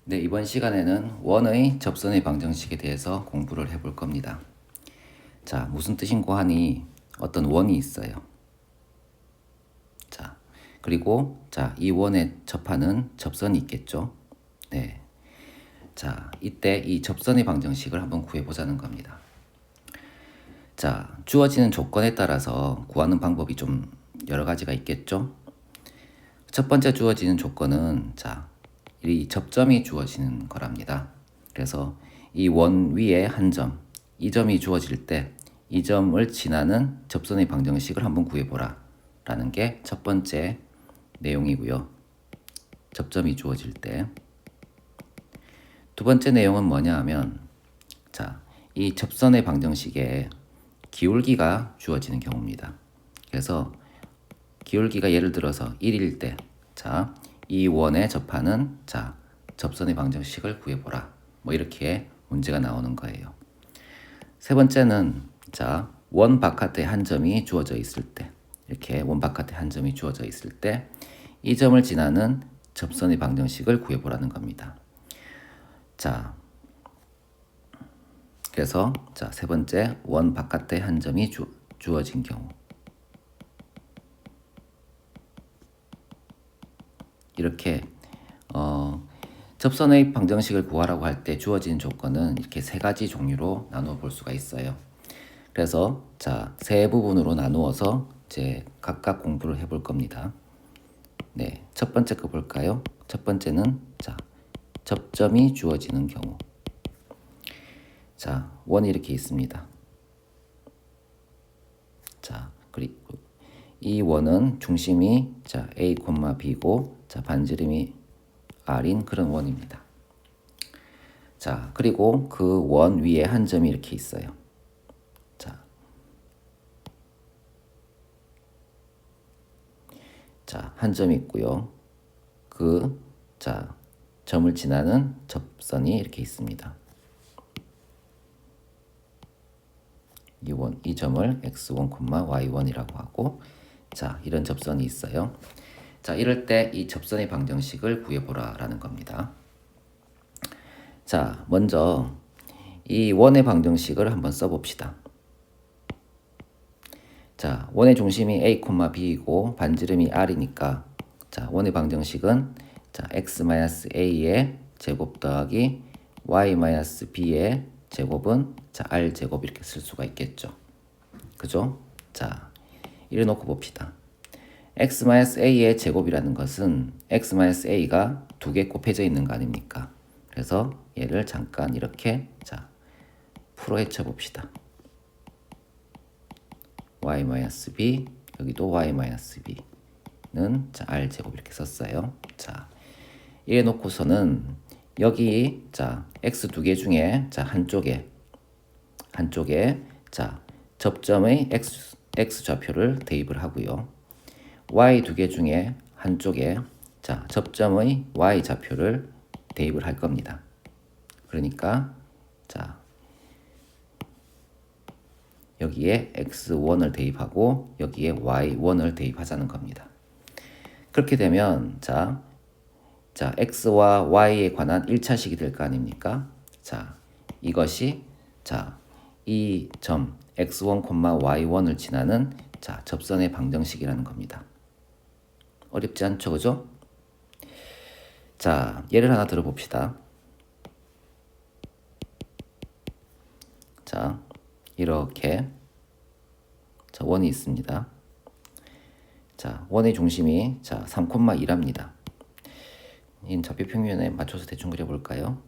네, 이번 시간에는 원의 접선의 방정식에 대해서 공부를 해볼 겁니다. 자, 무슨 뜻인고 하니 어떤 원이 있어요. 자, 그리고 이 원에 접하는 접선이 있겠죠. 네. 자, 이때 이 접선의 방정식을 한번 구해보자는 겁니다. 자, 주어지는 조건에 따라서 구하는 방법이 좀 여러 가지가 있겠죠. 첫 번째 주어지는 조건은 이 접점이 주어지는 거랍니다. 그래서 이 원 위에 한 점, 이 점이 주어질 때 이 점을 지나는 접선의 방정식을 한번 구해보라 라는 게 첫 번째 내용이고요. 접점이 주어질 때. 두 번째 내용은 뭐냐 하면 이 접선의 방정식에 기울기가 주어지는 경우입니다. 그래서 기울기가 예를 들어서 1일 때 이 원에 접하는 접선의 방정식을 구해보라. 뭐 이렇게 문제가 나오는 거예요. 세 번째는 원 바깥에 한 점이 주어져 있을 때, 이렇게 원 바깥에 한 점이 주어져 있을 때 이 점을 지나는 접선의 방정식을 구해보라는 겁니다. 그래서 세 번째, 원 바깥에 한 점이 주어진 경우. 이렇게 접선의 방정식을 구하라고 할 때 주어진 조건은 이렇게 세 가지 종류로 나누어 볼 수가 있어요. 그래서 세 부분으로 나누어서 이제 각각 공부를 해볼 겁니다. 네, 첫 번째 거 볼까요? 첫 번째는 접점이 주어지는 경우. 원이 이렇게 있습니다. 그리고 이 원은 중심이 A, B고 반지름이 R인 그런 원입니다. 그리고 그 원 위에 한 점이 이렇게 있어요. 한 점이 있고요. 점을 지나는 접선이 이렇게 있습니다. 이 점을 x1, y1이라고 하고 이런 접선이 있어요. 이럴 때 이 접선의 방정식을 구해보라 라는 겁니다. 먼저 이 원의 방정식을 한번 써봅시다. 원의 중심이 A, B이고 반지름이 R이니까 원의 방정식은 x-a의 제곱 더하기 y-b의 제곱은 r제곱 이렇게 쓸 수가 있겠죠. 그죠? 이래 놓고 봅시다. x-a의 제곱이라는 것은 x-a가 두 개 곱해져 있는 거 아닙니까? 그래서 얘를 잠깐 이렇게 풀어 헤쳐 봅시다. y-b, 여기도 y-b는 r제곱 이렇게 썼어요. 이래 놓고서는 여기 x 두 개 중에 한쪽에 접점의 x 좌표를 대입을 하고요. y 두 개 중에 한쪽에 접점의 y 좌표를 대입을 할 겁니다. 그러니까 여기에 x1을 대입하고 여기에 y1을 대입하자는 겁니다. 그렇게 되면 x와 y에 관한 1차식이 될 거 아닙니까? 이것이 이 점 x1, y1을 지나는 접선의 방정식이라는 겁니다. 어렵지 않죠, 그죠? 예를 하나 들어봅시다. 이렇게 원이 있습니다. 원의 중심이 3,2합니다. 이 좌표 평면에 맞춰서 대충 그려볼까요?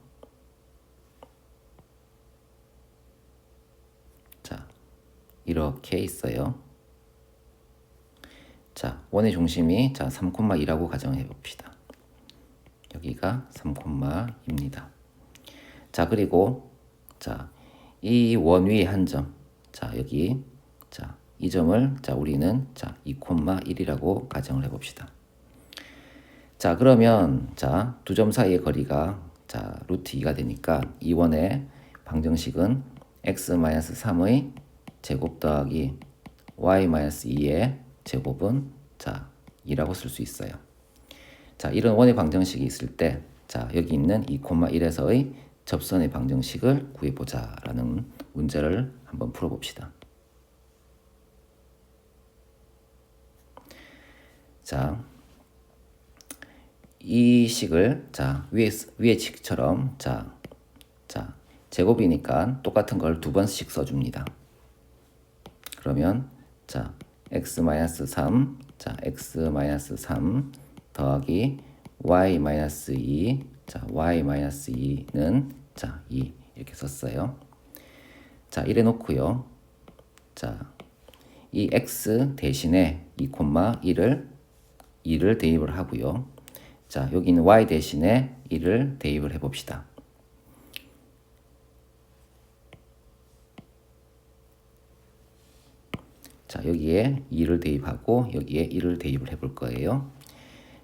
이렇게 있어요. 원의 중심이 3,2라고 가정해 봅시다. 여기가 3,2입니다. 그리고 이 원 위에 한 점, 여기 이 점을 우리는 2,1이라고 가정을 해봅시다. 그러면 두 점 사이의 거리가 루트 2가 되니까 이 원의 방정식은 x-3의 제곱 더하기 y-2의 제곱은 2라고 쓸 수 있어요. 이런 원의 방정식이 있을 때 자, 여기 있는 2,1에서의 접선의 방정식을 구해보자 라는 문제를 한번 풀어봅시다. 자, 이 식을 위의 식처럼 자 제곱이니까 똑같은 걸 두 번씩 써줍니다. 그러면 자 x-3 x-3 더하기 y-2 y-2는 2 이렇게 썼어요. 자, 이래 놓고요. 자, 이 x 대신에 2,1을 대입을 하고요. 자, 여기는 y 대신에 1을 대입을 해봅시다. 자, 여기에 2를 대입하고 여기에 1을 대입을 해볼 거예요.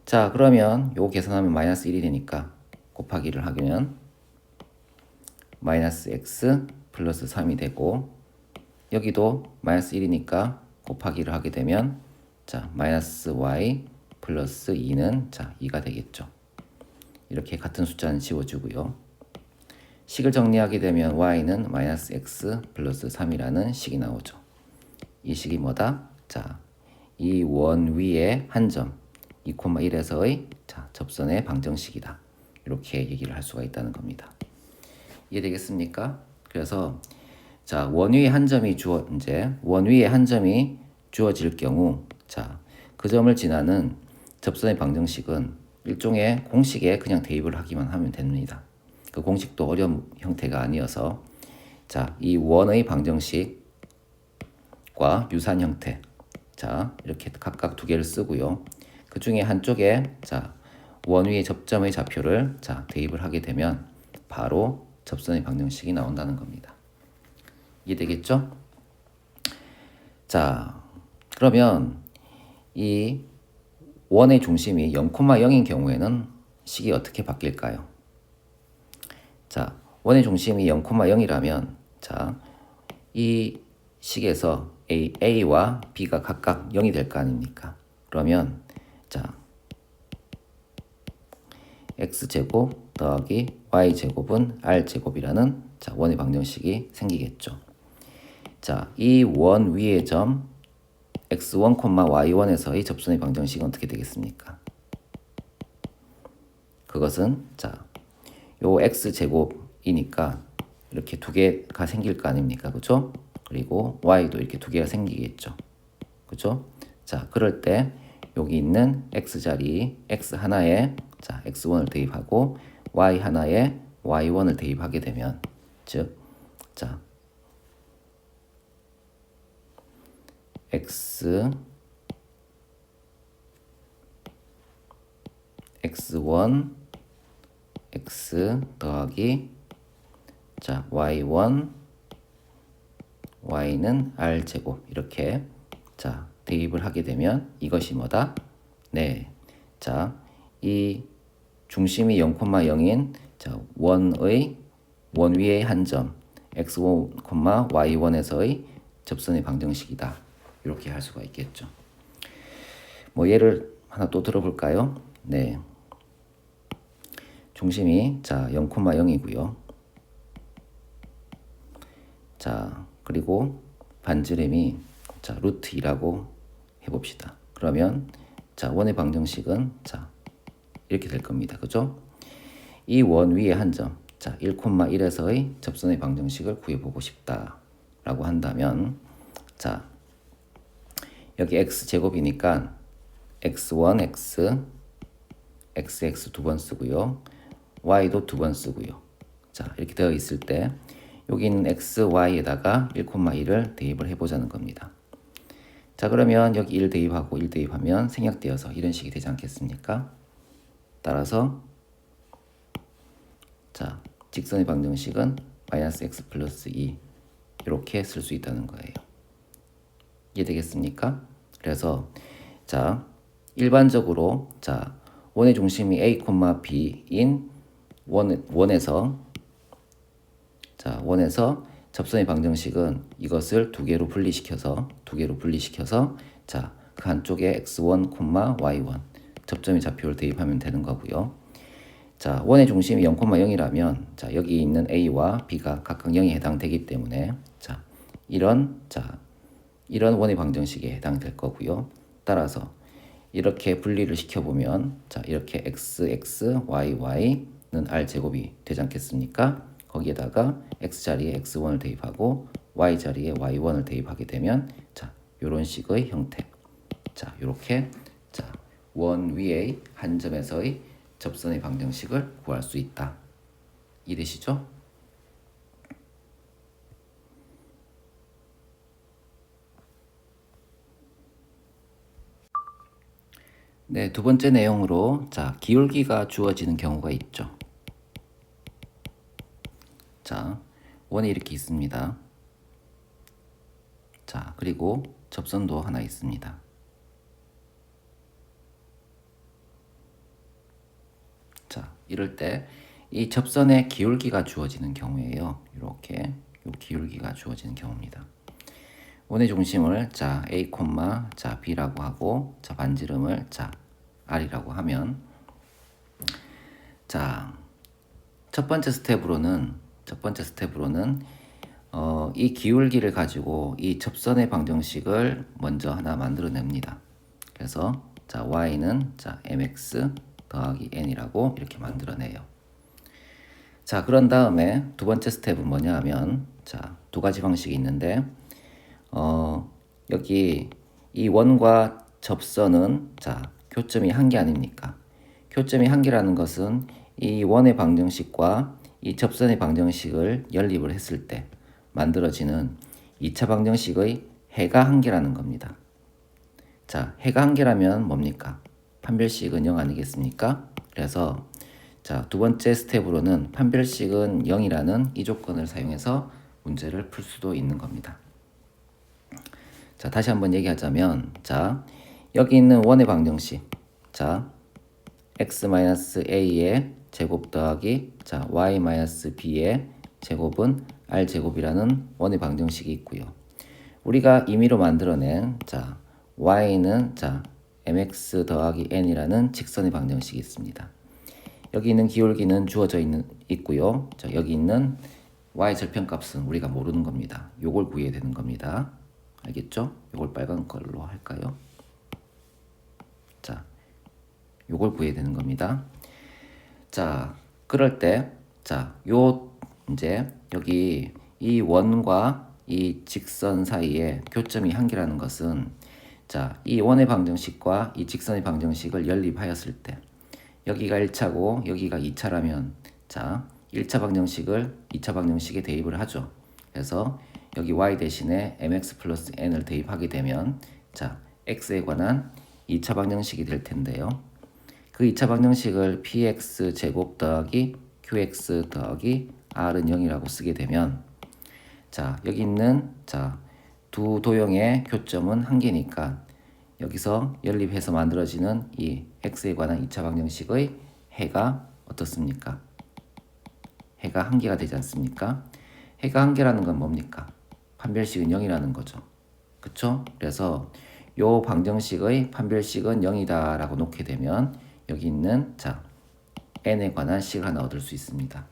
자, 그러면 요거 계산하면 마이너스 1이 되니까 곱하기를 하면 마이너스 x 플러스 3이 되고 여기도 마이너스 1이니까 곱하기를 하게 되면 자, 마이너스 y 플러스 2는 2가 되겠죠. 이렇게 같은 숫자는 지워주고요. 식을 정리하게 되면 y는 마이너스 x 플러스 3이라는 식이 나오죠. 이 식이 뭐다? 자, 이 원 위에 한 점 2,1에서의 접선의 방정식이다. 이렇게 얘기를 할 수가 있다는 겁니다. 이해되겠습니까? 그래서 자, 원 위에 한 점이 주어질 경우 그 점을 지나는 접선의 방정식은 일종의 공식에 그냥 대입을 하기만 하면 됩니다. 그 공식도 어려운 형태가 아니어서 자, 이 원의 방정식과 유사한 형태 이렇게 각각 두 개를 쓰고요. 그 중에 한쪽에 원 위의 접점의 좌표를 대입을 하게 되면 바로 접선의 방정식이 나온다는 겁니다. 이해되겠죠? 자, 그러면 이 원의 중심이 0,0인 경우에는 식이 어떻게 바뀔까요? 자, 원의 중심이 0,0이라면 이 식에서 A와 B가 각각 0이 될 거 아닙니까? 그러면 X제곱 더하기 Y제곱은 R제곱이라는 원의 방정식이 생기겠죠. 자, 이 원 위의 점 x1, y1에서의 접선의 방정식은 어떻게 되겠습니까? 그것은 요 x제곱이니까 이렇게 두 개가 생길 거 아닙니까? 그죠? 그리고 y도 이렇게 두 개가 생기겠죠. 그죠? 자, 그럴 때 여기 있는 x 자리 x 하나에 x1을 대입하고 y 하나에 y1을 대입하게 되면 즉 x1 x 더하기 y1 y는 r제곱 이렇게 대입을 하게 되면 이것이 뭐다? 네. 이 중심이 0,0인 원 위의 한 점 x1, y1에서의 접선의 방정식이다. 이렇게 할 수가 있겠죠. 뭐 예를 하나 또 들어볼까요? 네. 중심이 0,0이고요. 자, 그리고 반지름이 루트 2라고 해봅시다. 그러면 원의 방정식은 이렇게 될 겁니다. 그죠? 이 원 위에 한 점 1,1에서의 접선의 방정식을 구해보고 싶다라고 한다면 여기 x제곱이니까 x1, x 두 번 쓰고요. y도 두 번 쓰고요. 이렇게 되어 있을 때 여기 있는 x, y에다가 1,1을 대입을 해보자는 겁니다. 그러면 여기 1 대입하고 1 대입하면 생략되어서 이런 식이 되지 않겠습니까? 따라서 직선의 방정식은 마이너스 x 플러스 2 이렇게 쓸 수 있다는 거예요. 이해되겠습니까? 그래서 일반적으로 원의 중심이 A, B인 원에서 접선의 방정식은 이것을 두 개로 분리시켜서 그 한쪽에 x1, y1 접점의 좌표를 대입하면 되는 거고요. 자, 원의 중심이 0,0이라면 자, 여기 있는 a와 b가 각각 0에 해당되기 때문에 자, 이런 원의 방정식에 해당될 거고요. 따라서 이렇게 분리를 시켜보면 자, 이렇게 x, y, y는 r 제곱이 되지 않겠습니까? 거기에다가 x 자리에 x1을 대입하고 y 자리에 y1을 대입하게 되면 자, 요런 식의 형태. 자, 요렇게 자, 원 위의 한 점에서의 접선의 방정식을 구할 수 있다. 이해되시죠? 네, 두 번째 내용으로 자, 기울기가 주어지는 경우가 있죠. 자, 원이 이렇게 있습니다. 자, 그리고 접선도 하나 있습니다. 자, 이럴 때 이 접선의 기울기가 주어지는 경우에요. 이렇게 요 기울기가 주어지는 경우입니다. 원의 중심을 자, a, 자, b라고 하고 자, 반지름을 자, r이라고 하면 자, 첫 번째 스텝으로는 이 기울기를 가지고 이 접선의 방정식을 먼저 하나 만들어냅니다. 그래서 자, y는 자, mx 더하기 n이라고 이렇게 만들어내요. 자, 그런 다음에 두 번째 스텝은 뭐냐 하면 자, 두 가지 방식이 있는데 여기 이 원과 접선은 자, 교점이 한 개 아닙니까? 교점이 한 개라는 것은 이 원의 방정식과 이 접선의 방정식을 연립을 했을 때 만들어지는 2차 방정식의 해가 한 개라는 겁니다. 자, 해가 한 개라면 뭡니까? 판별식은 0 아니겠습니까? 그래서 자, 두 번째 스텝으로는 판별식은 0이라는 이 조건을 사용해서 문제를 풀 수도 있는 겁니다. 자, 다시 한번 얘기하자면 자, 여기 있는 원의 방정식 자, x-a의 제곱 더하기 자, y-b의 제곱은 r 제곱이라는 원의 방정식이 있고요. 우리가 임의로 만들어낸 자, y는 자, mx 더하기 n이라는 직선의 방정식이 있습니다. 여기 있는 기울기는 주어져 있고요. 자, 여기 있는 y 절편값은 우리가 모르는 겁니다. 요걸 구해야 되는 겁니다. 알겠죠? 요걸 빨간 걸로 할까요? 자, 요걸 구해야 되는 겁니다. 자, 그럴 때 자, 이제 여기 이 원과 이 직선 사이에 교점이 한 개라는 것은 자, 이 원의 방정식과 이 직선의 방정식을 연립하였을 때 여기가 1차고 여기가 2차라면 자, 1차 방정식을 2차 방정식에 대입을 하죠. 그래서 여기 y 대신에 mx 플러스 n을 대입하게 되면 자, x에 관한 2차 방정식이 될 텐데요. 그 2차 방정식을 px 제곱 더하기 qx 더하기 r은 0이라고 쓰게 되면 자, 여기 있는 자, 두 도형의 교점은 한 개니까 여기서 연립해서 만들어지는 이 x에 관한 2차 방정식의 해가 어떻습니까? 해가 한 개가 되지 않습니까? 해가 한 개라는 건 뭡니까? 판별식은 0이라는 거죠. 그쵸? 그래서 요 방정식의 판별식은 0이다 라고 놓게 되면 여기 있는 자, n에 관한 식을 하나 얻을 수 있습니다.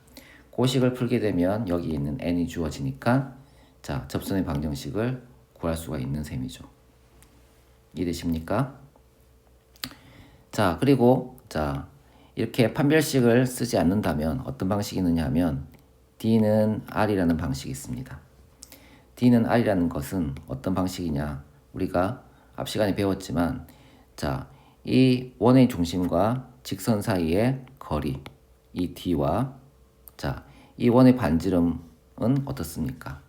그 식을 풀게 되면 여기 있는 n이 주어지니까 자, 접선의 방정식을 구할 수가 있는 셈이죠. 이해되십니까? 자, 그리고 자, 이렇게 판별식을 쓰지 않는다면 어떤 방식이 있느냐 하면 D는 R이라는 방식이 있습니다. D는 R이라는 것은 어떤 방식이냐? 우리가 앞 시간에 배웠지만 자, 이 원의 중심과 직선 사이의 거리 이 D와 자, 이 원의 반지름은 어떻습니까?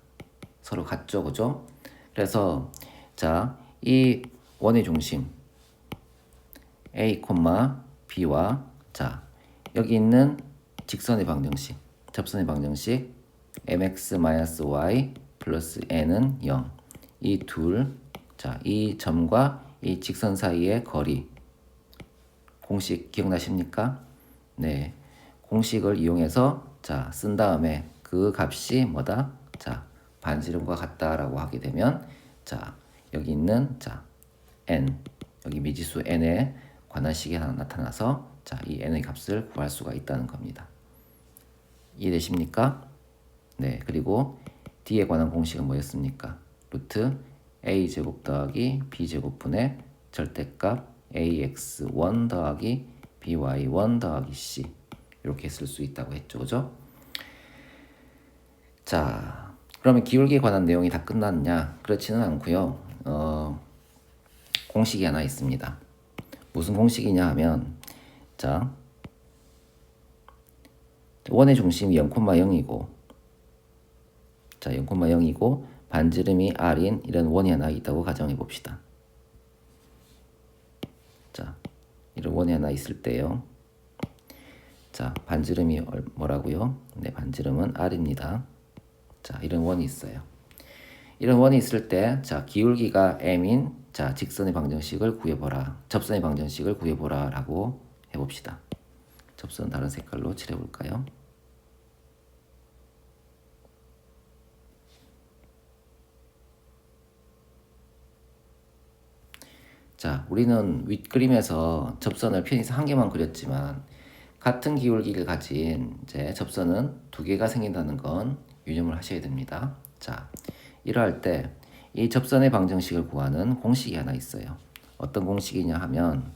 서로 같죠, 그죠? 그래서 자, 이 원의 중심 a, b와 자, 여기 있는 직선의 방정식, 접선의 방정식 mx-y 플러스 n은 0. 이 둘, 자, 이 점과 이 직선 사이의 거리 공식 기억나십니까? 네, 공식을 이용해서 자, 쓴 다음에 그 값이 뭐다? 자, 반지름과 같다라고 하게 되면 자, 여기 있는 자, n 여기 미지수 n에 관한 식이 하나 나타나서 자, 이 n의 값을 구할 수가 있다는 겁니다. 이해되십니까? 네, 그리고 d에 관한 공식은 뭐였습니까? 루트 a제곱 더하기 b제곱분의 절대값 ax1 더하기 by1 더하기 c, 이렇게 쓸 수 있다고 했죠. 그죠? 자, 그러면 기울기에 관한 내용이 다 끝났냐? 그렇지는 않고요. 공식이 하나 있습니다. 무슨 공식이냐 하면, 자, 원의 중심이 0,0이고, 자, 0,0이고 반지름이 r인 이런 원이 하나 있다고 가정해 봅시다. 자, 이런 원이 하나 있을 때요. 자, 반지름이 뭐라고요? 네, 반지름은 r입니다. 자, 이런 원이 있어요. 이런 원이 있을 때, 자, 기울기가 m인, 자, 직선의 방정식을 구해보라. 접선의 방정식을 구해보라 라고 해봅시다. 접선 다른 색깔로 칠해볼까요? 자, 우리는 윗그림에서 접선을 편의상 한 개만 그렸지만 같은 기울기를 가진 이제 접선은 두 개가 생긴다는 건 유념을 하셔야 됩니다. 자, 이러할 때 이 접선의 방정식을 구하는 공식이 하나 있어요. 어떤 공식이냐 하면,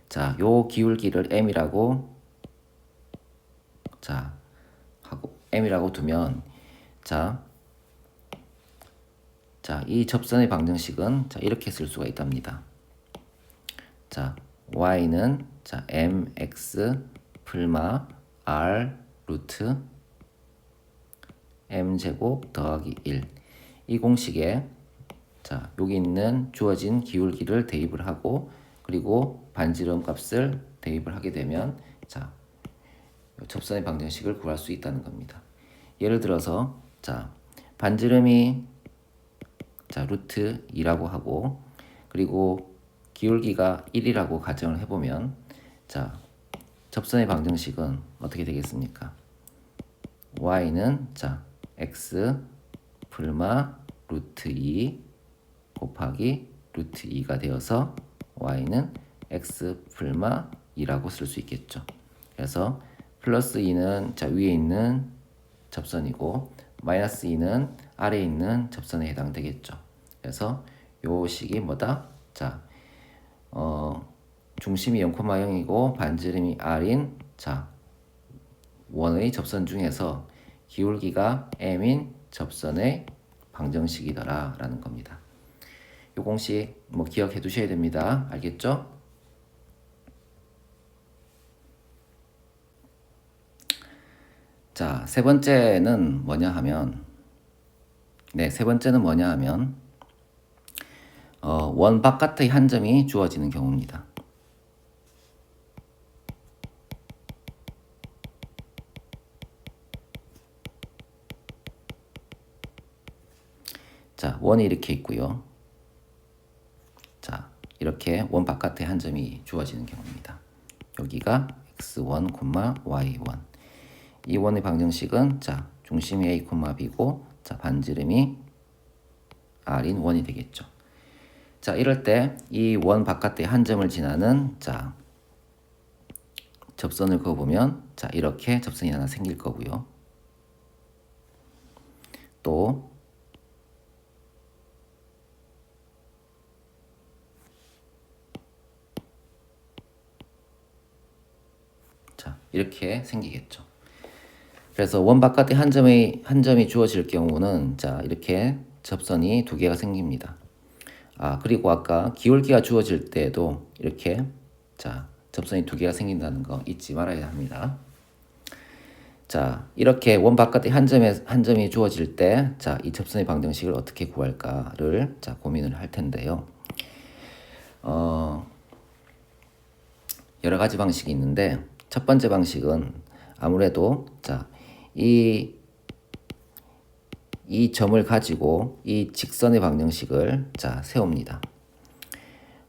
자, 요 기울기를 m이라고, 자, 하고 m이라고 두면, 자, 이 접선의 방정식은, 자, 이렇게 쓸 수가 있답니다. 자, y는, 자, mx 풀마 r 루트 m제곱 더하기 1. 이 공식에, 자, 여기 있는 주어진 기울기를 대입을 하고, 그리고 반지름 값을 대입을 하게 되면, 자, 접선의 방정식을 구할 수 있다는 겁니다. 예를 들어서, 자, 반지름이, 자, 루트 2라고 하고, 그리고 기울기가 1이라고 가정을 해보면, 자, 접선의 방정식은 어떻게 되겠습니까? y는, 자, x 풀마 루트 2 곱하기 루트 2가 되어서 y는 x 풀마 2라고 쓸 수 있겠죠. 그래서 플러스 2는, 자, 위에 있는 접선이고, 마이너스 2는 아래에 있는 접선에 해당되겠죠. 그래서 요 식이 뭐다? 자, 중심이 0,0이고 반지름이 r인, 자, 원의 접선 중에서 기울기가 m인 접선의 방정식이더라 라는 겁니다. 이 공식 뭐 기억해 두셔야 됩니다. 알겠죠? 자, 세 번째는 뭐냐 하면, 네, 세 번째는 뭐냐 하면, 원 바깥의 한 점이 주어지는 경우입니다. 자, 원이 이렇게 있고요. 자, 이렇게 원 바깥에 한 점이 주어지는 경우입니다. 여기가 x1, y1. 이 원의 방정식은, 자, 중심이 a, b고, 자, 반지름이 r인 원이 되겠죠. 자, 이럴 때 이 원 바깥에 한 점을 지나는, 자, 접선을 그어보면, 자, 이렇게 접선이 하나 생길 거고요. 또 자, 이렇게 생기겠죠. 그래서 원 바깥에 한 점이 주어질 경우는, 자, 이렇게 접선이 두 개가 생깁니다. 아, 그리고 아까 기울기가 주어질 때에도 이렇게, 자, 접선이 두 개가 생긴다는 거 잊지 말아야 합니다. 자, 이렇게 원 바깥에 한 점이 주어질 때, 자, 이 접선의 방정식을 어떻게 구할까를, 자, 고민을 할 텐데요. 여러 가지 방식이 있는데, 첫 번째 방식은 아무래도, 자, 이 점을 가지고 이 직선의 방정식을, 자, 세웁니다.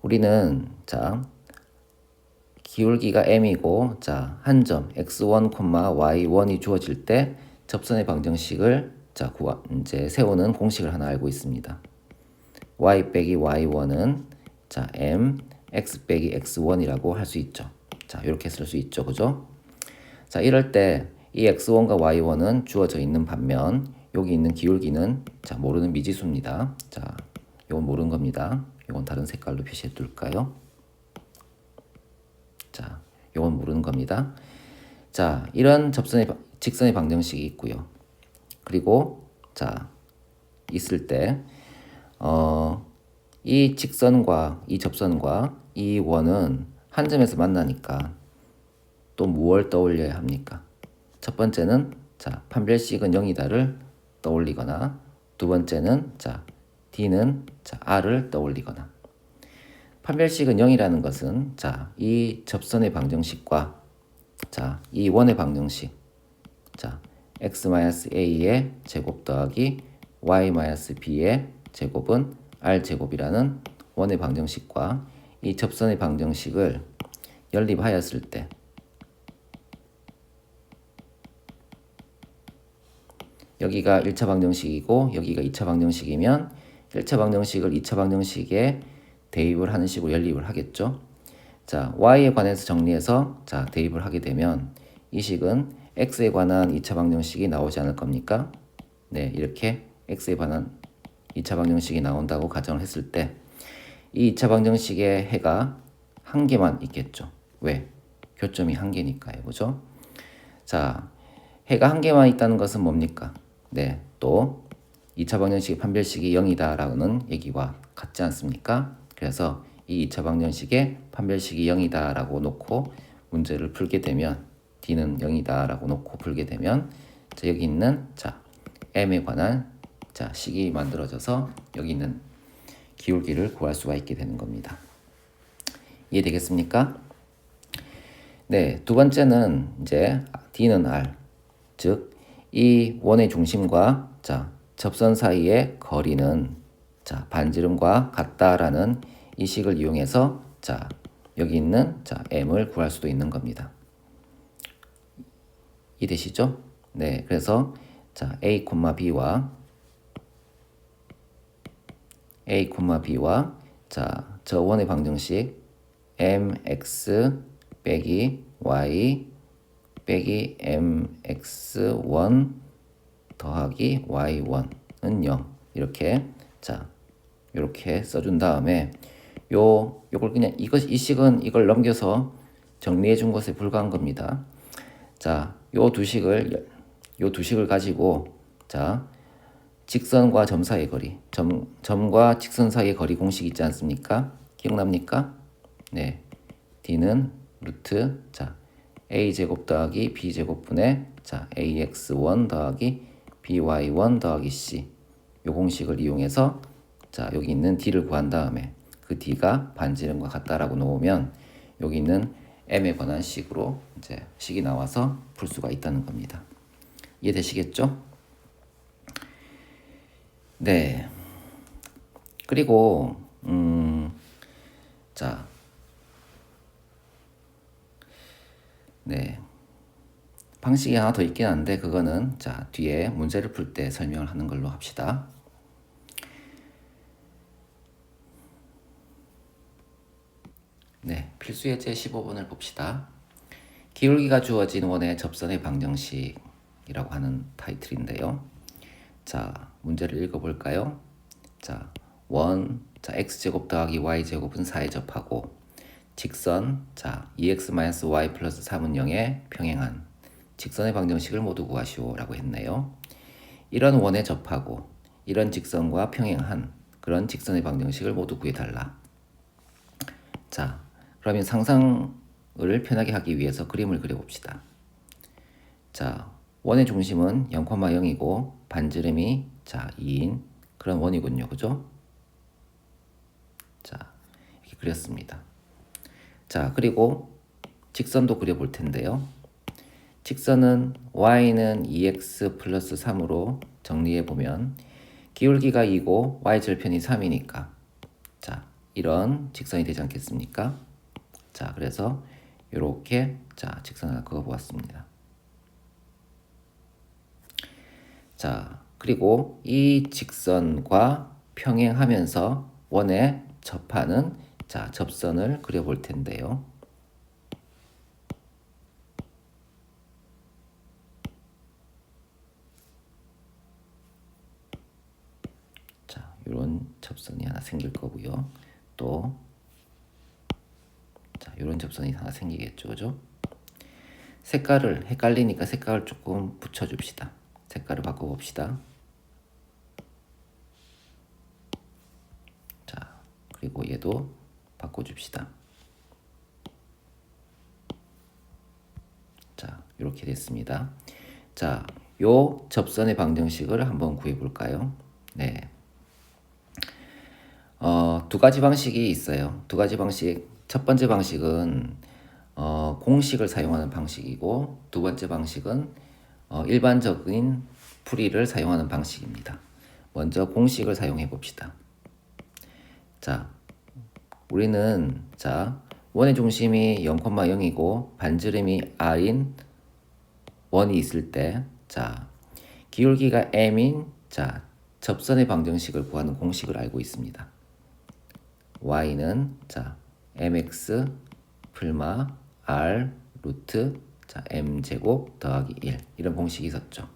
우리는, 자, 기울기가 m이고, 자, 한 점 x1, y1이 주어질 때 접선의 방정식을, 자, 이제 세우는 공식을 하나 알고 있습니다. y 빼기 y1은, 자, m x 빼기 x1이라고 할 수 있죠. 자, 이렇게 쓸 수 있죠. 그죠? 자, 이럴 때 이 x1과 y1은 주어져 있는 반면 여기 있는 기울기는 자, 모르는 미지수입니다. 자, 이건 모르는 겁니다. 이건 다른 색깔로 표시해 둘까요? 자, 이건 모르는 겁니다. 자, 이런 직선의 방정식이 있고요. 그리고 자, 있을 때 이 직선과 이 접선과 이 원은 한 점에서 만나니까 또 무엇을 떠올려야 합니까? 첫 번째는 자, 판별식은 0이다를 떠올리거나 두 번째는 자, D는 자, R을 떠올리거나 판별식은 0이라는 것은 자, 이 접선의 방정식과 자, 이 원의 방정식 자, x-a의 제곱 더하기 y-b의 제곱은 r제곱이라는 원의 방정식과 이 접선의 방정식을 연립하였을 때 여기가 1차 방정식이고 여기가 2차 방정식이면 1차 방정식을 2차 방정식에 대입을 하는 식으로 연립을 하겠죠. 자, y에 관해서 정리해서 자, 대입을 하게 되면 이 식은 x에 관한 2차 방정식이 나오지 않을 겁니까? 네, 이렇게 x에 관한 2차 방정식이 나온다고 가정을 했을 때 이 2차 방정식의 해가 한 개만 있겠죠. 왜? 교점이 한 개니까요. 그죠? 자, 해가 한 개만 있다는 것은 뭡니까? 네, 또 2차 방정식의 판별식이 0이다라는 얘기와 같지 않습니까? 그래서 이 2차 방정식의 판별식이 0이다라고 놓고 문제를 풀게 되면 D는 0이다라고 놓고 풀게 되면 자, 여기 있는 자, M에 관한 자, 식이 만들어져서 여기 있는 기울기를 구할 수가 있게 되는 겁니다. 이해되겠습니까? 네, 두 번째는 이제 D는 R, 즉 이 원의 중심과 자, 접선 사이의 거리는 자, 반지름과 같다라는 이 식을 이용해서 자, 여기 있는 자, M을 구할 수도 있는 겁니다. 이해되시죠? 네, 그래서 자, A, B와 자, 저 원의 방정식 mx 빼기 y 빼기 mx1 더하기 y1은 0 이렇게 자, 이렇게 써준 다음에 요걸 그냥 이 식은 이걸 넘겨서 정리해 준 것에 불과한 겁니다. 자, 요 두 식을 가지고 자, 직선과 점 사이의 거리, 점과 직선 사이의 거리 공식 있지 않습니까? 기억납니까? 네, D는 루트 자, a제곱 더하기 b제곱분의 자, ax1 더하기 by1 더하기 c 요 공식을 이용해서 자, 여기 있는 D를 구한 다음에 그 D가 반지름과 같다라고 놓으면 여기 있는 M에 관한 식으로 이제 식이 나와서 풀 수가 있다는 겁니다. 이해되시겠죠? 네. 그리고 자, 네. 방식이 하나 더 있긴 한데 그거는 자, 뒤에 문제를 풀 때 설명을 하는 걸로 합시다. 네, 필수 예제 15번을 봅시다. 기울기가 주어진 원의 접선의 방정식이라고 하는 타이틀인데요. 자, 문제를 읽어볼까요? 자, 자, x제곱 더하기 y제곱은 4에 접하고 직선, 자, 2x-y 플러스 3은 0에 평행한 직선의 방정식을 모두 구하시오 라고 했네요. 이런 원에 접하고 이런 직선과 평행한 그런 직선의 방정식을 모두 구해달라. 자, 그러면 상상을 편하게 하기 위해서 그림을 그려봅시다. 자, 원의 중심은 0,0이고 반지름이 자, 2인 그런 원이군요. 그죠? 자, 이렇게 그렸습니다. 자, 그리고 직선도 그려볼 텐데요. 직선은 y는 2x 플러스 3으로 정리해보면 기울기가 2고 y절편이 3이니까 자, 이런 직선이 되지 않겠습니까? 자, 그래서 이렇게 자, 직선을 그어보았습니다. 자, 그리고 이 직선과 평행하면서 원에 접하는 자, 접선을 그려볼 텐데요. 이런 접선이 하나 생길 거고요. 또 자, 이런 접선이 하나 생기겠죠, 그죠? 색깔을 헷갈리니까 색깔을 조금 붙여줍시다. 색깔을 바꿔봅시다. 자, 그리고 얘도 바꿔줍시다. 자, 이렇게 됐습니다. 자, 요 접선의 방정식을 한번 구해볼까요? 네. 두 가지 방식이 있어요. 두 가지 방식. 첫 번째 방식은 공식을 사용하는 방식이고, 두 번째 방식은 일반적인 풀이를 사용하는 방식입니다. 먼저 공식을 사용해 봅시다. 자, 우리는 자 원의 중심이 0,0이고 반지름이 r인 원이 있을 때, 자 기울기가 m인 자 접선의 방정식을 구하는 공식을 알고 있습니다. y는 자 mx 풀마 r 루트 자 m제곱 더하기 1 이런 공식이 있었죠.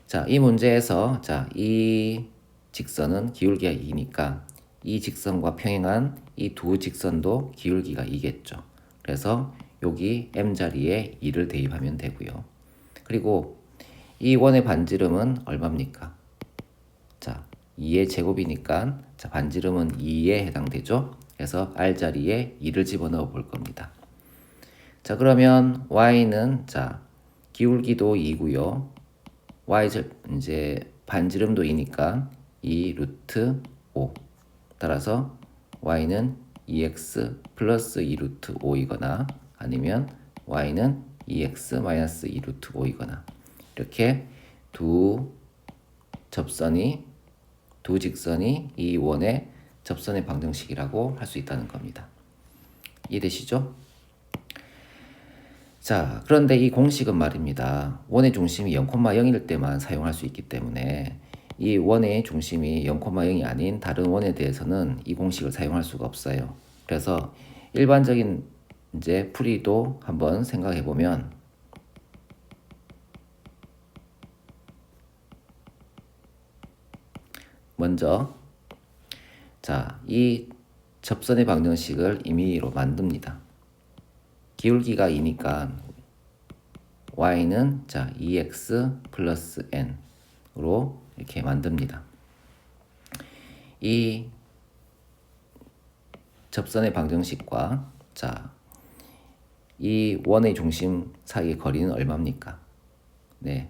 자, 이 문제에서 자 이 직선은 기울기가 2니까 이 직선과 평행한 이 두 직선도 기울기가 2겠죠. 그래서 여기 m 자리에 2를 대입하면 되고요. 그리고 이 원의 반지름은 얼마입니까? 자, 2의 제곱이니까 자, 반지름은 2에 해당되죠. 그래서 r 자리에 2를 집어넣어 볼 겁니다. 자, 그러면 y는 자 기울기도 2고요. y 이제 반지름도 2니까 2 루트 5. 따라서 y는 2x 플러스 2 루트 5이거나 아니면 y는 2x 마이너스 2 루트 5이거나 이렇게 두 직선이 이 원의 접선의 방정식이라고 할 수 있다는 겁니다. 이해되시죠? 자, 그런데 이 공식은 말입니다. 원의 중심이 0,0일 때만 사용할 수 있기 때문에 이 원의 중심이 0,0이 아닌 다른 원에 대해서는 이 공식을 사용할 수가 없어요. 그래서 일반적인 이제 풀이도 한번 생각해 보면 먼저 자, 이 접선의 방정식을 임의로 만듭니다. 기울기가 2니까 y는 자 2x 플러스 n으로 이렇게 만듭니다. 이 접선의 방정식과 자 이 원의 중심 사이의 거리는 얼마입니까? 네,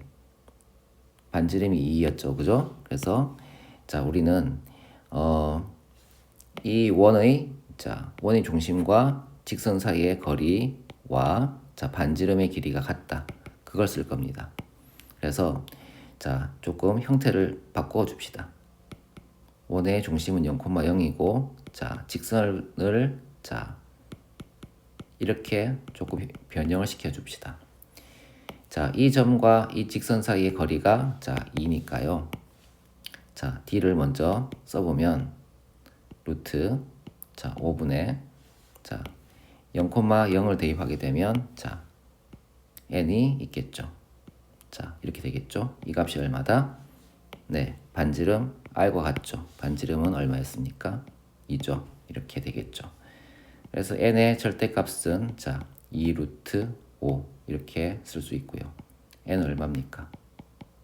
반지름이 2였죠, 그죠? 그래서 자 우리는 이 원의 중심과 직선 사이의 거리와 자 반지름의 길이가 같다. 그걸 쓸 겁니다. 그래서 자 조금 형태를 바꿔 줍시다. 원의 중심은 0,0이고 자 직선을 자 이렇게 조금 변형을 시켜 줍시다. 자, 이 점과 이 직선 사이의 거리가 자 2니까요. 자, d를 먼저 써보면 루트 자 5분의 자 0,0을 대입하게 되면 자 n이 있겠죠. 자, 이렇게 되겠죠. 이 값이 얼마다? 네, 반지름 r과 같죠. 반지름은 얼마였습니까? 2죠. 이렇게 되겠죠. 그래서 n의 절대값은 자 2 루트 5 이렇게 쓸 수 있고요. n은 얼마입니까?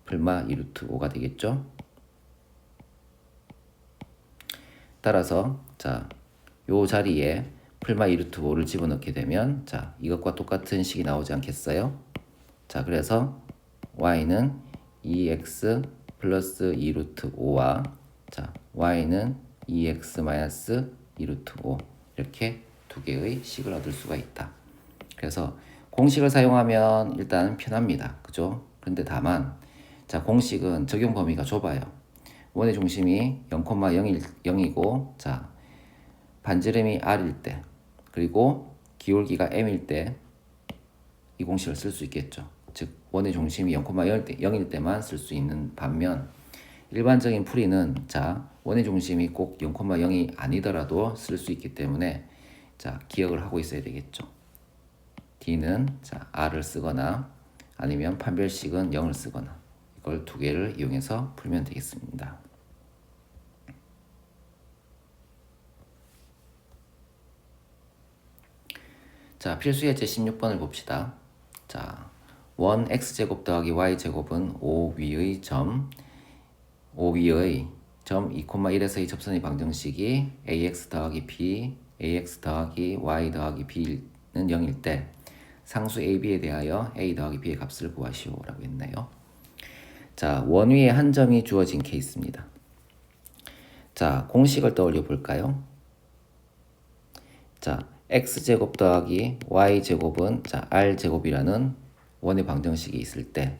풀마 2 루트 5가 되겠죠. 따라서 자 요 자리에 풀마 2 루트 5를 집어넣게 되면 자 이것과 똑같은 식이 나오지 않겠어요? 자, 그래서 y는 2x 플러스 2 루트 5와 자 y는 2x 마이너스 2 루트 5 이렇게 두 개의 식을 얻을 수가 있다. 그래서 공식을 사용하면 일단 편합니다. 그죠? 그런데 다만 자 공식은 적용 범위가 좁아요. 원의 중심이 0,0이고 자 반지름이 r일 때 그리고 기울기가 m일 때 이 공식을 쓸 수 있겠죠. 즉 원의 중심이 0,0일 때만 쓸 수 있는 반면 일반적인 풀이는 자 원의 중심이 꼭 0,0이 아니더라도 쓸 수 있기 때문에 자 기억을 하고 있어야 되겠죠. d는 자 r을 쓰거나 아니면 판별식은 0을 쓰거나 이걸 두 개를 이용해서 풀면 되겠습니다. 자, 필수 예제 16번을 봅시다. 자, 원 x제곱 더하기 y제곱은 5위의 점 2,1에서의 접선의 방정식이 ax 더하기 b, ax 더하기 y 더하기 b는 0일 때 상수 ab에 대하여 a 더하기 b의 값을 구하시오 라고 했네요. 자, 원위에 한 점이 주어진 케이스입니다. 자, 공식을 떠올려 볼까요? 자, x제곱 더하기 y제곱은 자, r제곱이라는 원의 방정식이 있을 때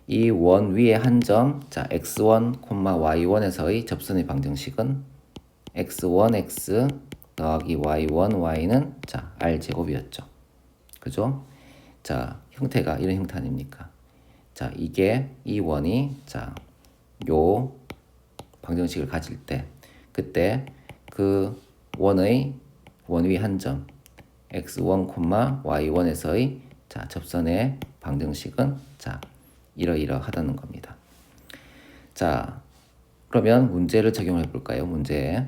이 원 위에 한 점, 자, x1, y1에서의 접선의 방정식은 x1x 더하기 y1, y는 자, r제곱이었죠. 그죠? 자, 형태가 이런 형태 아닙니까? 자, 이게 이 원이 자, 요 방정식을 가질 때 그때 그 원의 원 위 한 점 x1, y1에서의 자, 접선의 방정식은 자, 이러이러하다는 겁니다. 자, 그러면 문제를 적용해 볼까요? 문제.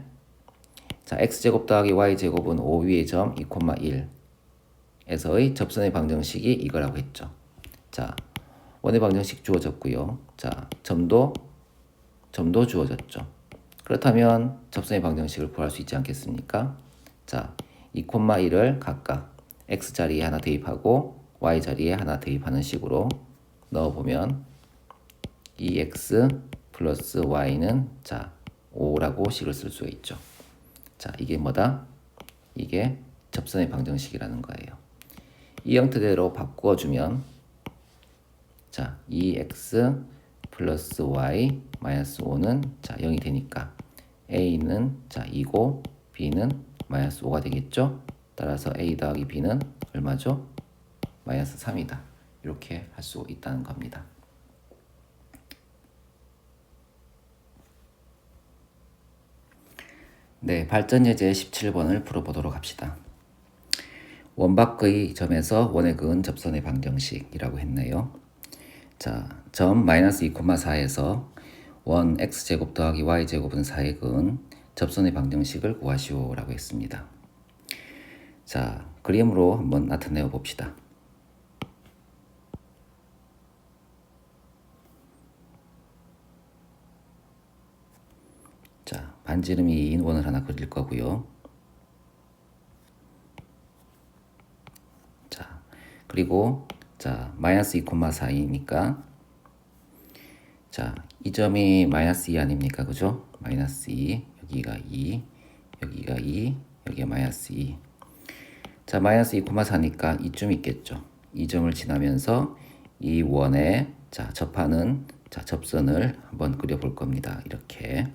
자, x제곱 더하기 y제곱은 5위의 점 2,1에서의 접선의 방정식이 이거라고 했죠. 자, 원의 방정식 주어졌고요. 자, 점도 주어졌죠. 그렇다면 접선의 방정식을 구할 수 있지 않겠습니까? 자, 2,1을 각각 x 자리에 하나 대입하고 y 자리에 하나 대입하는 식으로 넣어보면 2x 플러스 y는 자, 5라고 식을 쓸 수 있죠. 자, 이게 뭐다? 이게 접선의 방정식이라는 거예요. 이 형태대로 바꾸어주면 자, 2x 플러스 y 마이너스 5는 자, 0이 되니까 a는 자, 2고 b는 마이너스 5가 되겠죠. 따라서 a 더하기 b는 얼마죠? 마이너스 3이다. 이렇게 할 수 있다는 겁니다. 네, 발전 예제 17번을 풀어보도록 합시다. 원 밖의 점에서 원에 그은 접선의 방정식이라고 했네요. 자, 점 마이너스 2,4에서 원 x제곱 더하기 y제곱은 4에 그은 접선의 방정식을 구하시오 라고 했습니다. 자, 그림으로 한번 나타내어 봅시다. 자, 반지름이 2인 원을 하나 그릴 거고요. 자, 그리고 자, 마이너스 2,4이니까 자, 이 점이 마이너스 2 아닙니까? 그죠? 마이너스 2, 여기가 2, 여기가 2, 여기가 마이너스 2. 자, 마이너스 2,4니까 이쯤 있겠죠. 이 점을 지나면서 이 원에 자, 접하는 자, 접선을 한번 그려볼 겁니다. 이렇게.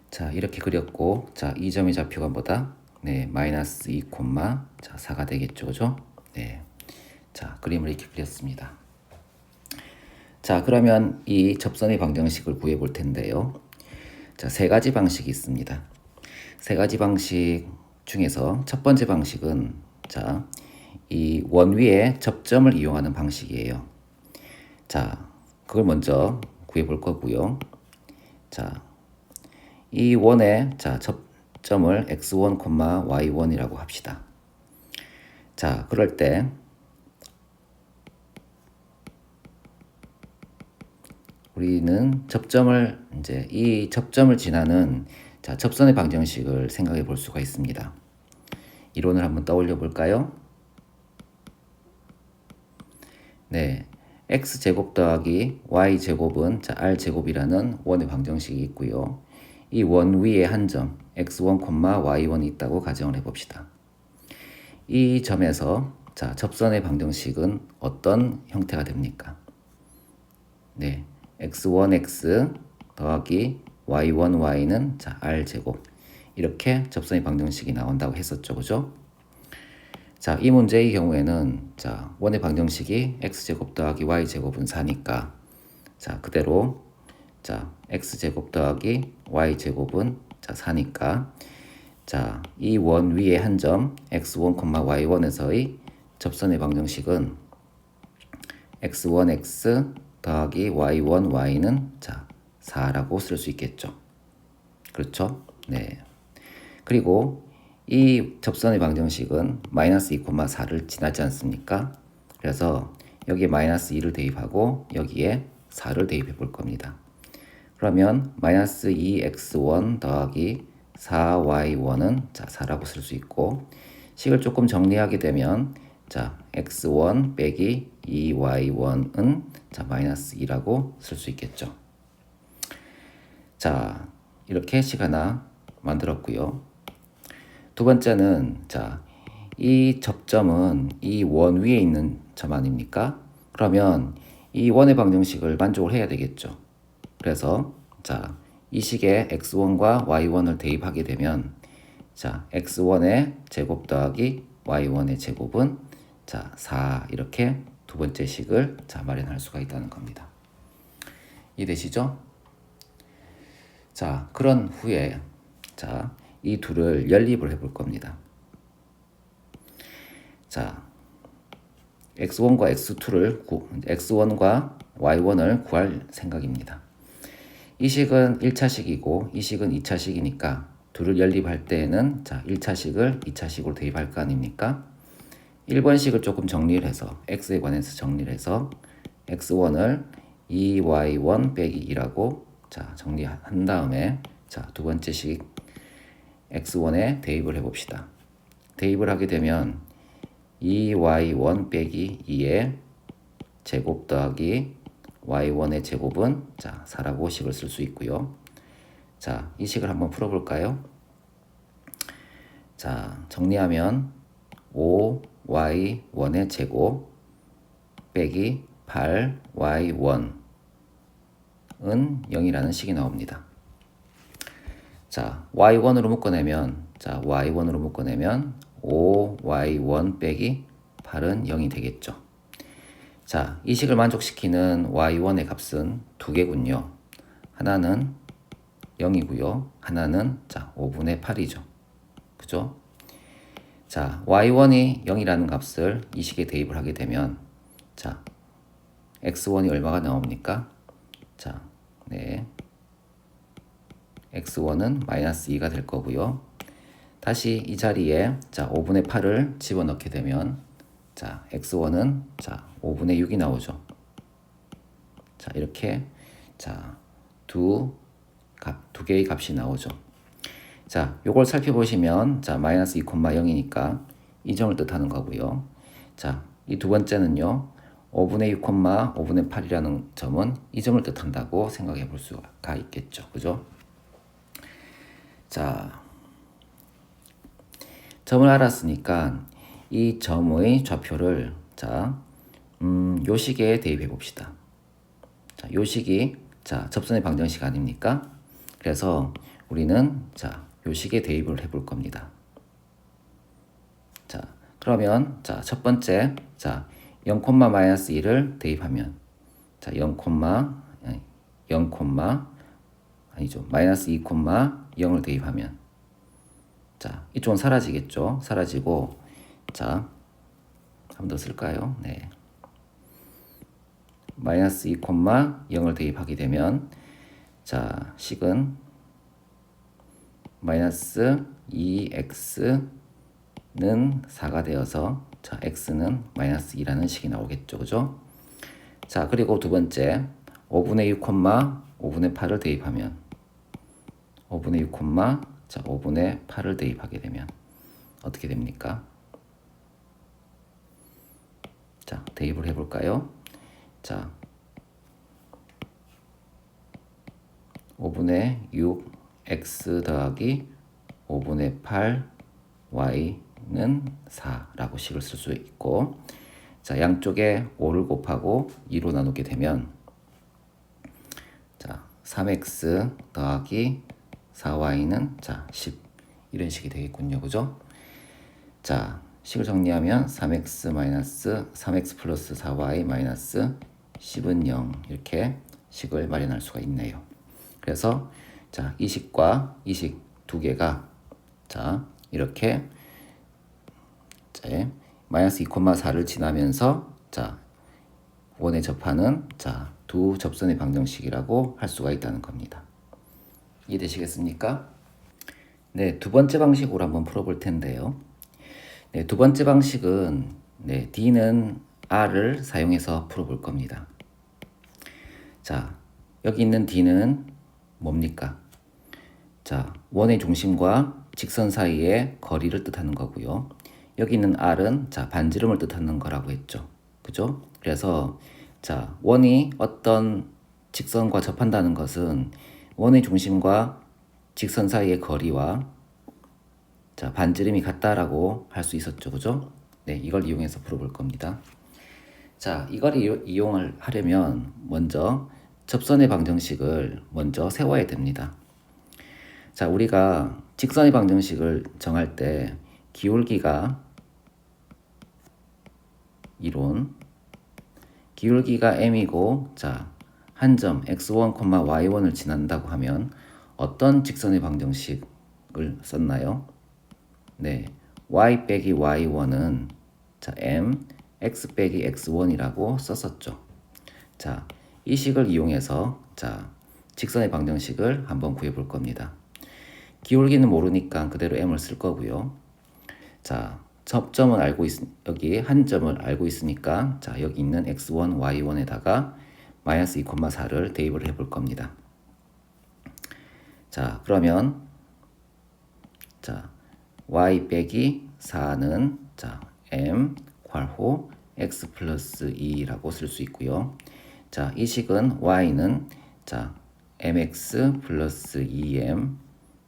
자, 이렇게 그렸고, 자, 이 점의 좌표가 뭐다? 네, 마이너스 2, 자, 4가 되겠죠, 그죠? 네. 자, 그림을 이렇게 그렸습니다. 자, 그러면 이 접선의 방정식을 구해 볼 텐데요. 자, 세 가지 방식이 있습니다. 세 가지 방식 중에서 첫 번째 방식은 자, 이 원 위에 접점을 이용하는 방식이에요. 자, 그걸 먼저 구해 볼 거고요. 자, 이 원의 자, 접점을 x1, y1이라고 합시다. 자, 그럴 때 우리는 접점을 이제 이 접점을 지나는 자, 접선의 방정식을 생각해 볼 수가 있습니다. 이론을 한번 떠올려 볼까요? 네. x제곱 더하기 y제곱은 자, r제곱이라는 원의 방정식이 있고요. 이 원 위에 한 점 x1, y1이 있다고 가정을 해봅시다. 이 점에서 자, 접선의 방정식은 어떤 형태가 됩니까? 네, x1x 더하기 y1y는 자, r제곱 이렇게 접선의 방정식이 나온다고 했었죠, 그죠? 자, 이 문제의 경우에는 자, 원의 방정식이 x제곱 더하기 y제곱은 4니까 자, 그대로 자, x제곱 더하기 y제곱은 자, 4니까 자, 이 원 위에 한 점 x1, y1에서의 접선의 방정식은 x1x 더하기 y1, y는 자, 4라고 쓸 수 있겠죠. 그렇죠? 네. 그리고 이 접선의 방정식은 마이너스 2, 4를 지나지 않습니까? 그래서 여기에 마이너스 2를 대입하고 여기에 4를 대입해 볼 겁니다. 그러면 마이너스 2x1 더하기 4y1은 자, 4라고 쓸 수 있고 식을 조금 정리하게 되면 자, x1 빼기 2y1은 자, 마이너스 2라고 쓸 수 있겠죠. 자, 이렇게 식 하나 만들었고요. 두 번째는 자, 이 접점은 이 원 위에 있는 점 아닙니까? 그러면 이 원의 방정식을 만족을 해야 되겠죠. 그래서 자, 이 식에 x1과 y1을 대입하게 되면 자, x1의 제곱 더하기 y1의 제곱은 자, 4 이렇게 두 번째 식을 자, 마련할 수가 있다는 겁니다. 이해되시죠? 자, 그런 후에 자, 이 둘을 연립을 해볼 겁니다. 자, x1과 x2를 x1과 y1을 구할 생각입니다. 이 식은 1차식이고 이 식은 2차식이니까 둘을 연립할 때에는 자, 1차식을 2차식으로 대입할 거 아닙니까? 1번식을 조금 정리를 해서 x에 관해서 정리를 해서 x1을 2y1 빼기 2라고 자, 정리한 다음에 자, 두 번째 식 x1에 대입을 해봅시다. 대입을 하게 되면 2y1 빼기 2의 제곱 더하기 y1의 제곱은 자, 4라고 식을 쓸 수 있고요. 자, 이 식을 한번 풀어볼까요? 자, 정리하면 5y1의 제곱 빼기 8y1은 0이라는 식이 나옵니다. 자, y1으로 묶어내면 자, y1으로 묶어내면 5y1 빼기 8은 0이 되겠죠. 자, 이 식을 만족시키는 y1의 값은 두 개군요. 하나는 0이고요. 하나는 자, 5분의 8이죠. 그죠? 자, y1이 0이라는 값을 이 식에 대입을 하게 되면 자, x1이 얼마가 나옵니까? 자, 네. x1은 마이너스 2가 될 거고요. 다시 이 자리에 자, 5분의 8을 집어넣게 되면 자, x1은 자, 5분의 6이 나오죠. 자, 이렇게 자, 두 개의 값이 나오죠. 자, 요걸 살펴보시면 자, 마이너스 2, 0이니까 이 점을 뜻하는 거고요. 자, 이 두 번째는요. 5분의 6, 5분의 8이라는 점은 이 점을 뜻한다고 생각해 볼 수가 있겠죠. 그죠? 자, 점을 알았으니까 이 점의 좌표를 자, 요 식에 대입해 봅시다. 자, 요 식이 자, 접선의 방정식 아닙니까? 그래서 우리는 자, 요 식에 대입을 해볼 겁니다. 자, 그러면 자, 첫 번째 자, 0, 마이너스 1을 대입하면 자, 0, 아니죠. 마이너스 2, 0을 대입하면 자, 이쪽은 사라지겠죠. 사라지고 자, 한 번 더 쓸까요? 네. 마이너스 2, 0을 대입하게 되면 자, 식은 마이너스 2x는 4가 되어서 자, x는 마이너스 2라는 식이 나오겠죠. 그죠? 자, 그리고 두 번째 5분의 6, 5분의 8을 대입하면 5분의 6, 자, 5분의 8을 대입하게 되면 어떻게 됩니까? 자, 대입을 해볼까요? 자, 5분의 6 x 더하기 5분의 8 y는 4라고 식을 쓸 수 있고 자, 양쪽에 5를 곱하고 2로 나누게 되면 자, 3x 더하기 4y는 자, 10 이런 식이 되겠군요. 그죠? 자, 식을 정리하면 3x 마이너스 3x 플러스 4y 마이너스 10은 0 이렇게 식을 마련할 수가 있네요. 그래서 자, 이식과 이식 두 개가 자, 이렇게 이제 마이너스 2,4를 지나면서 자, 원에 접하는 자, 두 접선의 방정식이라고 할 수가 있다는 겁니다. 이해되시겠습니까? 네, 두 번째 방식으로 한번 풀어볼 텐데요. 네, 두 번째 방식은 네, D는 R을 사용해서 풀어볼 겁니다. 자, 여기 있는 D는 뭡니까? 자, 원의 중심과 직선 사이의 거리를 뜻하는 거고요. 여기 있는 R은 자, 반지름을 뜻하는 거라고 했죠. 그죠? 그래서 자, 원이 어떤 직선과 접한다는 것은 원의 중심과 직선 사이의 거리와 자, 반지름이 같다라고 할 수 있었죠. 그죠? 네, 이걸 이용해서 풀어볼 겁니다. 자, 이걸 이용을 하려면 먼저 접선의 방정식을 먼저 세워야 됩니다. 자, 우리가 직선의 방정식을 정할 때 기울기가 이론, 기울기가 m이고 자, 한 점 x1, y1을 지난다고 하면 어떤 직선의 방정식을 썼나요? 네, y 빼기 y1은 자, m, x 빼기 x1이라고 썼었죠. 자, 이 식을 이용해서 자, 직선의 방정식을 한번 구해 볼 겁니다. 기울기는 모르니까 그대로 m을 쓸 거고요. 자, 접점은 여기 한 점을 알고 있으니까 자, 여기 있는 x1, y1에다가 마이너스 2,4를 대입을 해 볼 겁니다. 자, 그러면 자, y 빼기 4는 자, m 괄호 x 플러스 2라고 쓸 수 있고요. 자, 이 식은 y는 자, mx 플러스 2m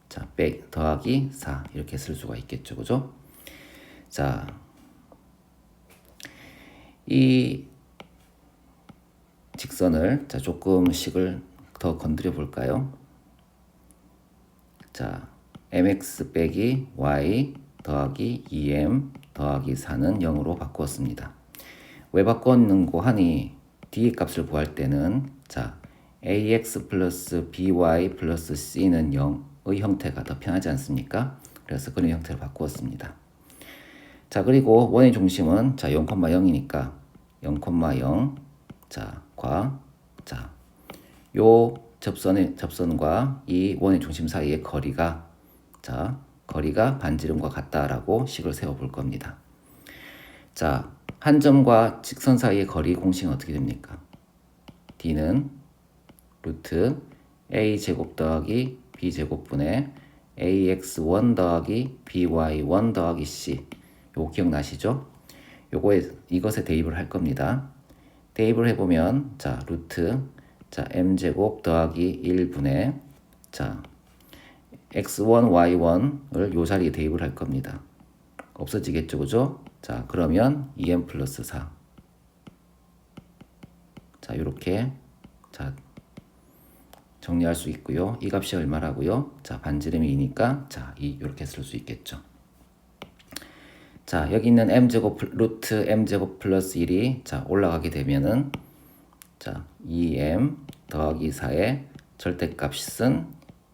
자, 더하기 4 이렇게 쓸 수가 있겠죠. 그죠? 자, 이 직선을 자, 조금 식을 더 건드려 볼까요? 자, mx 빼기 y 더하기 2m 더하기 4는 0으로 바꾸었습니다. 왜 바꿨는고 하니 d 값을 구할 때는 자, ax 플러스 by 플러스 c는 0의 형태가 더 편하지 않습니까? 그래서 그런 형태로 바꾸었습니다. 자, 그리고 원의 중심은 자, 0,0이니까 0,0 자, 자, 요 접선과 이 원의 중심 사이의 거리가 자, 거리가 반지름과 같다라고 식을 세워 볼 겁니다. 자, 한 점과 직선 사이의 거리 공식은 어떻게 됩니까? D는 루트 a 제곱 더하기 b 제곱분의 ax1 더하기 by1 더하기 c. 요거 기억나시죠? 이것에 대입을 할 겁니다. 대입을 해보면 자, 루트 자, m제곱 더하기 1분의 자, x1, y1을 요 자리에 대입을 할 겁니다. 없어지겠죠, 그죠? 자, 그러면 2m 플러스 4. 자, 요렇게 자, 정리할 수 있고요. 이 값이 얼마라고요? 자, 반지름이 2니까 자, 요렇게 쓸 수 있겠죠. 자, 여기 있는 루트 m제곱 플러스 1이 자, 올라가게 되면은 자, 2m 더하기 4의 절대값은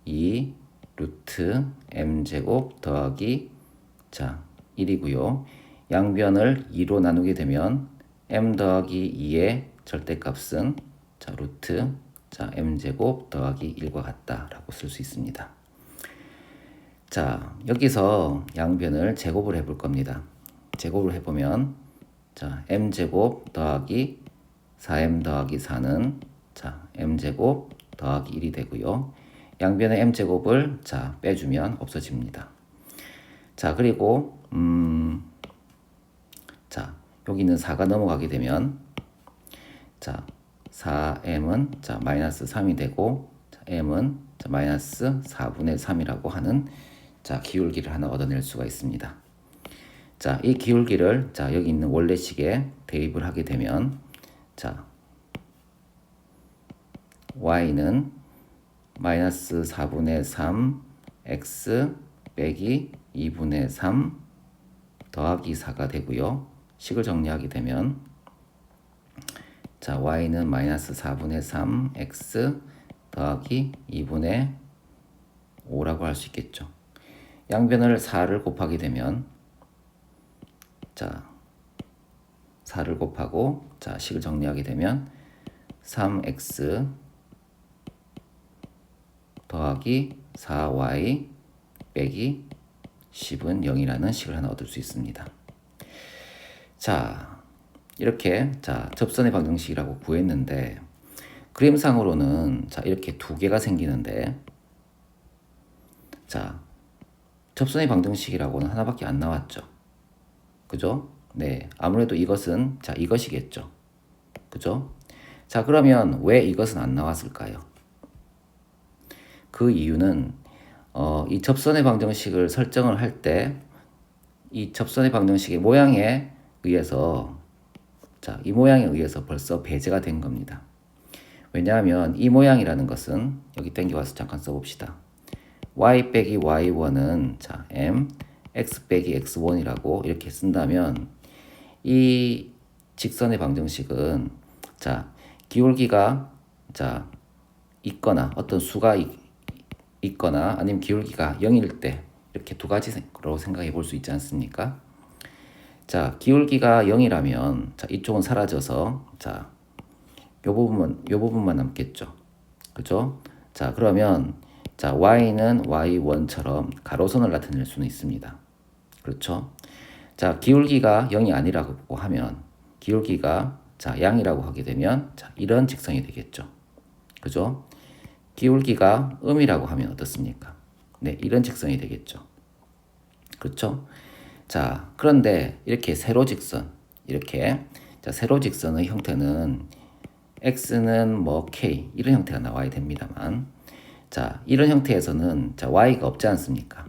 2 루트 m제곱 더하기 자, 1이고요. 양변을 2로 나누게 되면 m 더하기 2의 절대값은 자, 루트 자, m제곱 더하기 1과 같다라고 쓸 수 있습니다. 자, 여기서 양변을 제곱을 해볼 겁니다. 제곱을 해보면 자, m제곱 더하기 4m 더하기 4는 자, m제곱 더하기 1이 되고요. 양변의 m제곱을 자, 빼주면 없어집니다. 자, 그리고 자, 여기 있는 4가 넘어가게 되면 자, 4m은 자, 마이너스 3이 되고 자, m은 자, 마이너스 4분의 3이라고 하는 자, 기울기를 하나 얻어낼 수가 있습니다. 자, 이 기울기를 자, 여기 있는 원래식에 대입을 하게 되면 자, y는 마이너스 4분의 3 x 빼기 2분의 3 더하기 4가 되고요. 식을 정리하게 되면 자, y는 마이너스 4분의 3 x 더하기 2분의 5라고 할 수 있겠죠. 양변을 4를 곱하게 되면 자 4를 곱하고 자 식을 정리하게 되면 3x 더하기 4y 빼기 10은 0이라는 식을 하나 얻을 수 있습니다. 자 이렇게 자 접선의 방정식이라고 구했는데 그림상으로는 자 이렇게 두 개가 생기는데 자 접선의 방정식이라고는 하나밖에 안 나왔죠. 그죠? 네, 아무래도 이것은 자 이것이겠죠. 그죠? 자 그러면 왜 이것은 안 나왔을까요? 그 이유는 이 접선의 방정식을 설정을 할 때 이 접선의 방정식의 모양에 의해서 자 이 모양에 의해서 벌써 배제가 된 겁니다. 왜냐하면 이 모양이라는 것은 여기 땡겨와서 잠깐 써봅시다. y 빼기 y1은 자 m x 빼기 x1이라고 이렇게 쓴다면 이 직선의 방정식은 자 기울기가 자 있거나 어떤 수가 있거나 아니면 기울기가 0일 때 이렇게 두 가지로 생각해 볼 수 있지 않습니까? 자 기울기가 0이라면 자 이쪽은 사라져서 자 요 부분만 남겠죠. 그죠? 자 그러면 자 y는 y1처럼 가로선을 나타낼 수는 있습니다. 그렇죠? 자 기울기가 0이 아니라고 하면 기울기가 자 양이라고 하게 되면 자 이런 직선이 되겠죠. 그죠? 기울기가 음이라고 하면 어떻습니까? 네, 이런 직선이 되겠죠. 그렇죠? 자, 그런데 이렇게 세로직선, 이렇게 자 세로직선의 형태는 x는 뭐 k 이런 형태가 나와야 됩니다만, 자 이런 형태에서는 자 y가 없지 않습니까?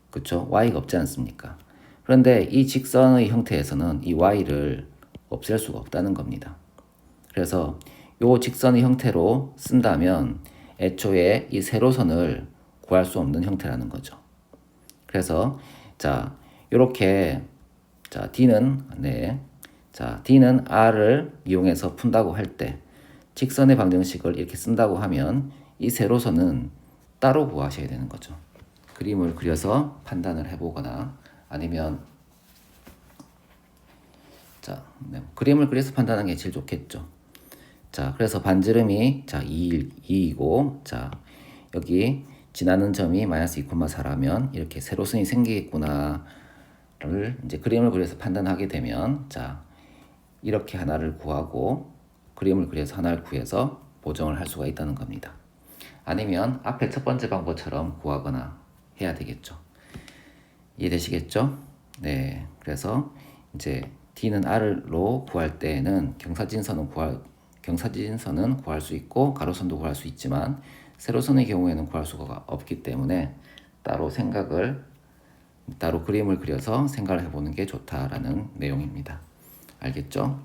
그렇죠? y가 없지 않습니까? 그런데 이 직선의 형태에서는 이 y를 없앨 수가 없다는 겁니다. 그래서 이 직선의 형태로 쓴다면 애초에 이 세로선을 구할 수 없는 형태라는 거죠. 그래서 자 이렇게 자 d는 네, 자 d는 r을 이용해서 푼다고 할 때 직선의 방정식을 이렇게 쓴다고 하면 이 세로선은 따로 구하셔야 되는 거죠. 그림을 그려서 판단을 해보거나 아니면 자 네, 그림을 그려서 판단하는 게 제일 좋겠죠. 자 그래서 반지름이 자 2이고 자 여기 지나는 점이 마이너스 2,4라면 이렇게 세로선이 생기겠구나를 이제 그림을 그려서 판단하게 되면 자 이렇게 하나를 구하고 그림을 그려서 하나를 구해서 보정을 할 수가 있다는 겁니다. 아니면 앞에 첫 번째 방법처럼 구하거나 해야 되겠죠. 이해되시겠죠? 네, 그래서 이제 d는 r로 구할 때는 경사진선은 구할 수 있고 가로선도 구할 수 있지만 세로선의 경우에는 구할 수가 없기 때문에 따로 그림을 그려서 생각을 해보는 게 좋다라는 내용입니다. 알겠죠?